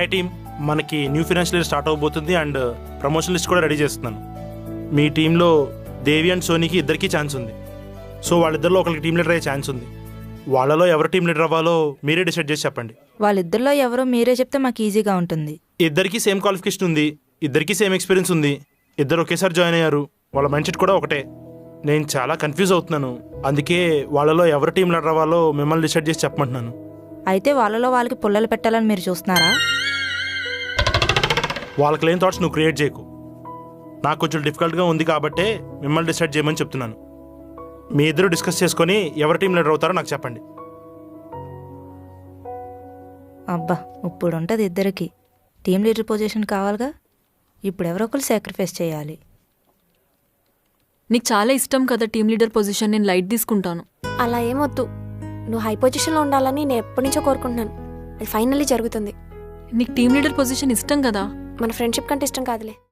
Hi team, మనకి new financial year start అవబోతుంది and promotion list కూడా రెడీ చేస్తున్నాను. మీ టీంలో దేవి అండ్ సోనీకి ఇద్దరికీ ఛాన్స్ ఉంది. సో వాళ్ళిద్దరిలో ఒకరికి టీం లీడర్ అయ్యే ఛాన్స్ ఉంది. వాళ్ళలో ఎవరు టీం లీడర్ అవ్వాలో మీరే డిసైడ్ చేసి చెప్పండి. వాళ్ళిద్దరిలో ఎవరో మీరే చెప్తే మాకు ఈజీగా ఉంటుంది. ఇద్దరికీ సేమ్ క్వాలిఫికేషన్ ఉంది, ఇద్దరికీ సేమ్ ఎక్స్పీరియన్స్ ఉంది, ఇద్దరు ఒకేసారి జాయిన్ అయ్యారు, వాళ్ళ మైండ్ సెట్ కూడా ఒకటే. నేను చాలా కన్ఫ్యూజ్ అవుతున్నాను, అందుకే వాళ్ళలో ఎవరు టీం లీడర్ అవ్వాలో మిమ్మల్ని డిసైడ్ చేసి చెప్పమంటున్నాను. అయితే వాళ్ళలో వాళ్ళకి పుల్లలు పెట్టాలని మీరు చూస్తున్నారా? వాళ్ళకి లేని థాట్స్ నువ్వు క్రియేట్ చేయకు. నాకు కొంచెం డిఫికల్ట్గా ఉంది కాబట్టే మిమ్మల్ని డిసైడ్ చేయమని చెప్తున్నాను. మీ ఇద్దరు డిస్కస్ చేసుకొని ఎవరు టీం లీడర్ అవుతారో నాకు చెప్పండి. అబ్బా, ఇప్పుడు ఉంటుంది ఇద్దరికి టీం లీడర్ పొజిషన్ కావాలిగా. ఇప్పుడు ఎవరో ఒకరు సాక్రిఫైస్ చేయాలి. నీకు చాలా ఇష్టం కదా టీం లీడర్ పొజిషన్, నేను లైట్ తీసుకుంటాను. అలా ఏమొద్దు, నువ్వు హై పొజిషన్లో ఉండాలని నేను ఎప్పటి నుంచో కోరుకుంటున్నాను. అది ఫైనల్లీ జరుగుతుంది. నీకు టీం లీడర్ పొజిషన్ ఇష్టం కదా? మన ఫ్రెండ్షిప్ కంటే ఇష్టం కాదులే.